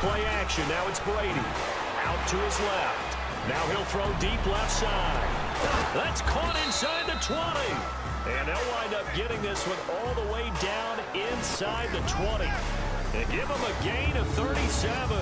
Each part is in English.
Play action. Now it's Brady. Out to his left. Now he'll throw deep left side. That's caught inside the 20. And they'll wind up getting this one all the way down inside the 20. And give him a gain of 37.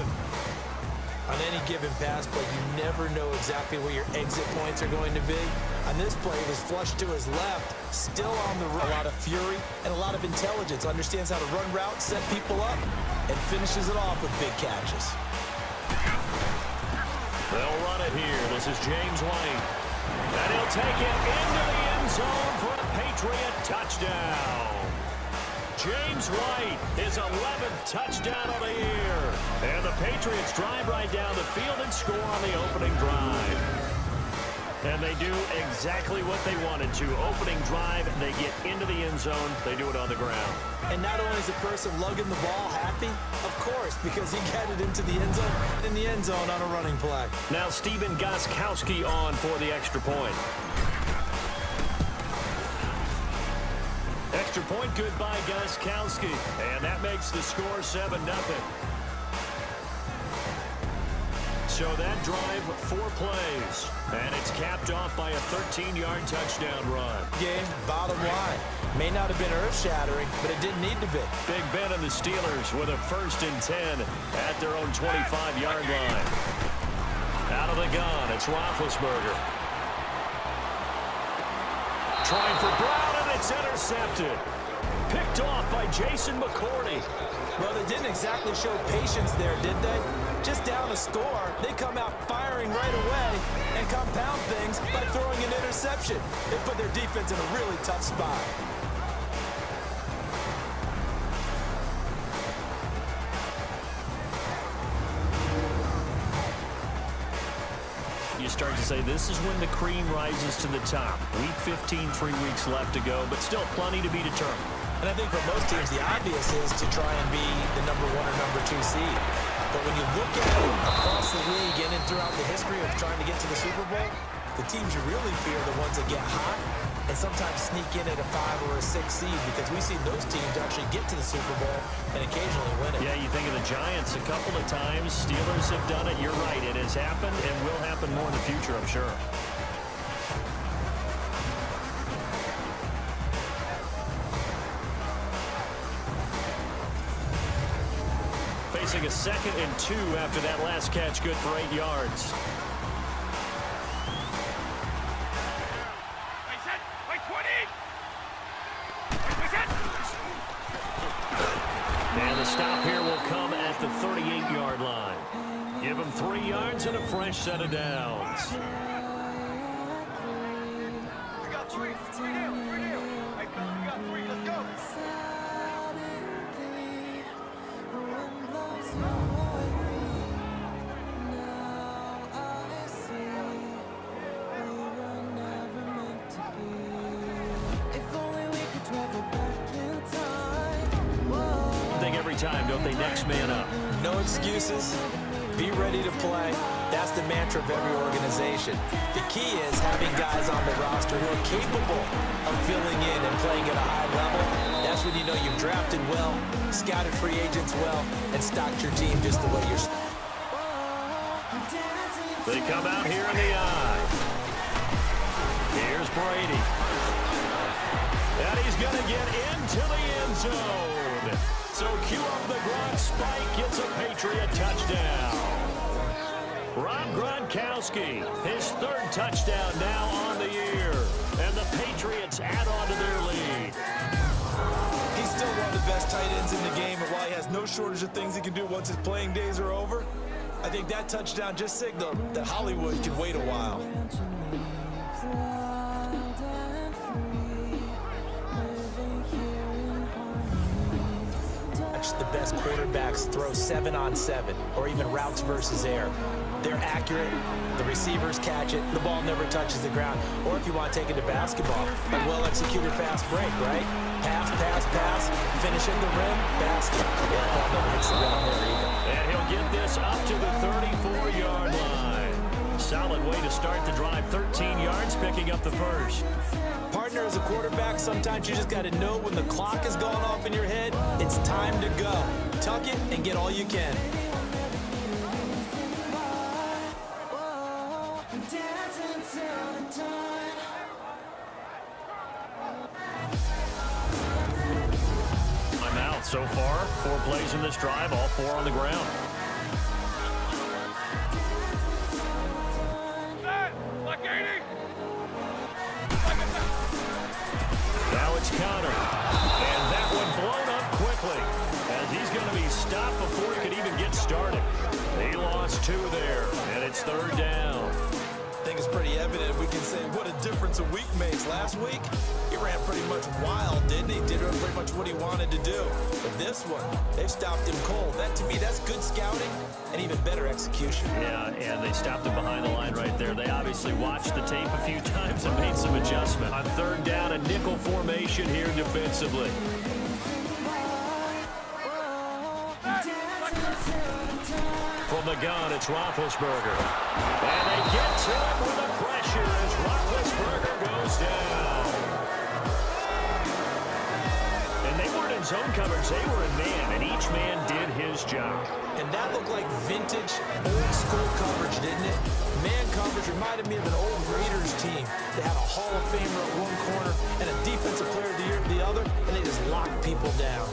On any given pass play, you never know exactly where your exit points are going to be. On this play, it was flushed to his left, still on the run. A lot of fury and a lot of intelligence. Understands how to run routes, set people up, and finishes it off with big catches. They'll run it here. This is James White. And he'll take it into the end zone for a Patriot touchdown. James White, his 11th touchdown of the year. And the Patriots drive right down the field and score on the opening drive. And they do exactly what they wanted to. Opening drive, they get into the end zone. They do it on the ground. And not only is the person lugging the ball happy, of course, because he got it into the end zone on a running play. Now Stephen Gostkowski on for the extra point. Extra point good by Gostkowski. And that makes the score 7-0. So that drive, 4 plays. And it's capped off by a 13-yard touchdown run. Game, bottom line. May not have been earth-shattering, but it didn't need to be. Big Ben and the Steelers with a 1st and 10 at their own 25-yard line. Out of the gun, it's Roethlisberger. Trying for Brown, and it's intercepted. Picked off by Jason McCourty. Well, they didn't exactly show patience there, did they? Just down a score, they come out firing right away and compound things by throwing an interception. They put their defense in a really tough spot. You start to say this is when the cream rises to the top. Week 15, 3 weeks left to go, but still plenty to be determined. And I think for most teams, the obvious is to try and be the number 1 or number 2 seed. But when you look at it across the league and throughout the history of trying to get to the Super Bowl, the teams you really fear are the ones that get hot and sometimes sneak in at a 5 or a 6 seed, because we see those teams actually get to the Super Bowl and occasionally win it. Yeah, you think of the Giants a couple of times. Steelers have done it. You're right. It has happened and will happen more in the future, I'm sure. Facing a 2nd and 2 after that last catch, good for 8 yards. And the stop here will come at the 38-yard line. Give them 3 yards and a fresh set of downs. We got 3. 3 down. 3 down. Hey, fellas, we got 3. Let's go. Time, don't they? Next man up. No excuses. Be ready to play. That's the mantra of every organization. The key is having guys on the roster who are capable of filling in and playing at a high level. That's when you know you've drafted well, scouted free agents well, and stocked your team just the way you're. They come out here in the eye. Here's Brady. And he's going to get into the end zone. So cue up the Gronk spike, gets a Patriot touchdown. Rob Gronkowski, his 3rd touchdown now on the year. And the Patriots add on to their lead. He's still one of the best tight ends in the game, and while he has no shortage of things he can do once his playing days are over, I think that touchdown just signaled that Hollywood can wait a while. The best quarterbacks throw 7-on-7 or even routes versus air. They're accurate, the receivers catch it, the ball never touches the ground. Or if you want to take it to basketball, a well-executed fast break, right? Pass, pass, pass, finish at the rim, basket. Yeah, the ball never hits the ground there either. And he'll get this up to the 34-yard line. solid way to start the drive. 13 yards, picking up the first. Partner, as a quarterback, sometimes you just got to know when the clock is going off in your head, it's time to go. Tuck it and get all you can. I'm out so far. 4 plays in this drive, all 4 on the ground. Now it's Connor. And that one blown up quickly, as he's going to be stopped before he could even get started. He lost 2 there, and it's 3rd down. I think it's pretty evident. We can say what a difference a week makes. Last week, he ran pretty much wild, didn't he? Did pretty much what he wanted to do. But this one, they've stopped him cold. That, to me, that's good scouting and even better execution. Yeah, and they stopped him behind the line right there. They obviously watched the tape a few times and made some adjustment. On 3rd down, a nickel formation here defensively. From the gun, it's Roethlisberger. And they get to him with the pressure as Roethlisberger goes down. And they weren't in zone coverage. They were in man, and each man did his job. And that looked like vintage, old-school coverage, didn't it? Man coverage reminded me of an old Raiders team. They had a Hall of Famer at one corner and a defensive player of the year at the other, and they just locked people down.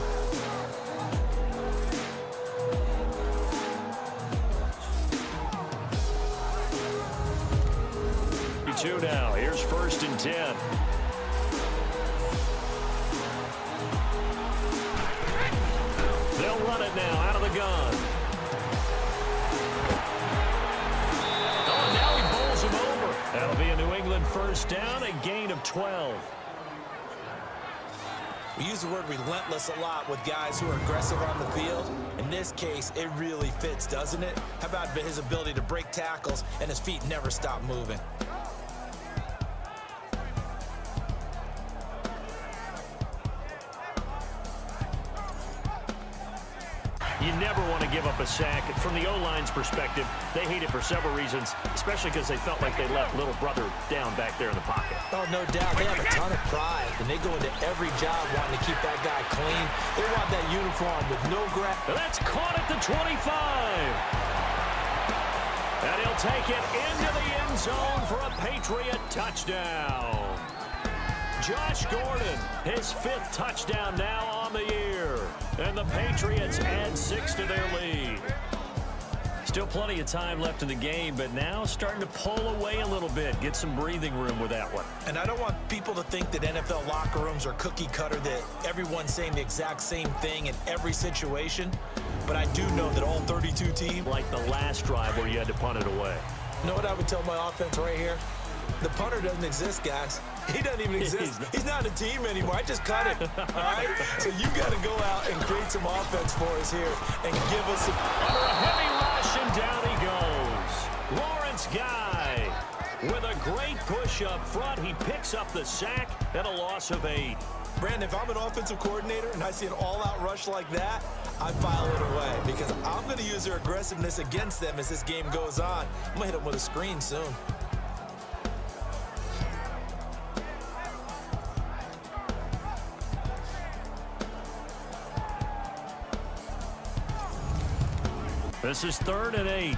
2 now. Here's 1st and 10. They'll run it now out of the gun. Oh, now he bowls him over. That'll be a New England 1st down, a gain of 12. We use the word relentless a lot with guys who are aggressive on the field. In this case, it really fits, doesn't it? How about his ability to break tackles and his feet never stop moving? You never want to give up a sack. From the O-line's perspective, they hate it for several reasons, especially because they felt like they let little brother down back there in the pocket. Oh, no doubt. They have a ton of pride, and they go into every job wanting to keep that guy clean. They want that uniform with no grab. That's caught at the 25. And he'll take it into the end zone for a Patriot touchdown. Josh Gordon, his 5th touchdown now on the year. And the Patriots add 6 to their lead. Still plenty of time left in the game, but now starting to pull away a little bit. Get some breathing room with that one. And I don't want people to think that NFL locker rooms are cookie cutter, that everyone's saying the exact same thing in every situation. But I do know that all 32 teams, like the last drive where you had to punt it away. You know what I would tell my offense right here? The punter doesn't exist, guys. He doesn't even exist. He's not a team anymore. I just cut him, all right? So you got to go out and create some offense for us here and give us some... Under a heavy rush, and down he goes. Lawrence Guy with a great push up front. He picks up the sack and a loss of 8. Brandon, if I'm an offensive coordinator and I see an all-out rush like that, I file it away because I'm going to use their aggressiveness against them as this game goes on. I'm going to hit them with a screen soon. This is 3rd and 8.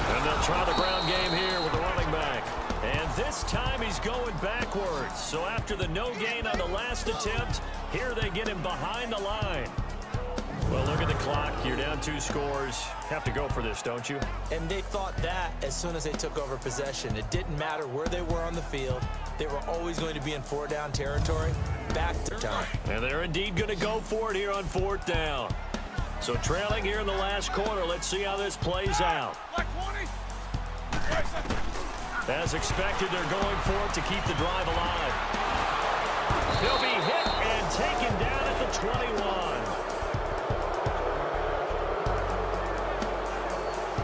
And they'll try the ground game here with the running back. And this time he's going backwards. So after the no gain on the last attempt, here they get him behind the line. Well, look at the clock. You're down 2 scores. Have to go for this, don't you? And they thought that as soon as they took over possession. It didn't matter where they were on the field. They were always going to be in 4-down territory. Back to time. And they're indeed going to go for it here on 4th down. So trailing here in the last quarter. Let's see how this plays out. As expected, they're going for it to keep the drive alive. He'll be hit and taken down at the 21.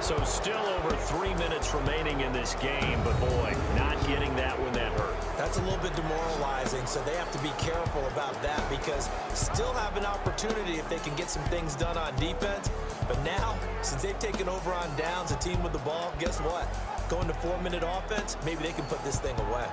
So still over 3 minutes remaining in this game, but boy, not getting that when that hurt. That's that's a little bit demoralizing, so they have to be careful about that because still have an opportunity if they can get some things done on defense. But now, since they've taken over on downs, a team with the ball, guess what? Going to 4-minute offense, maybe they can put this thing away.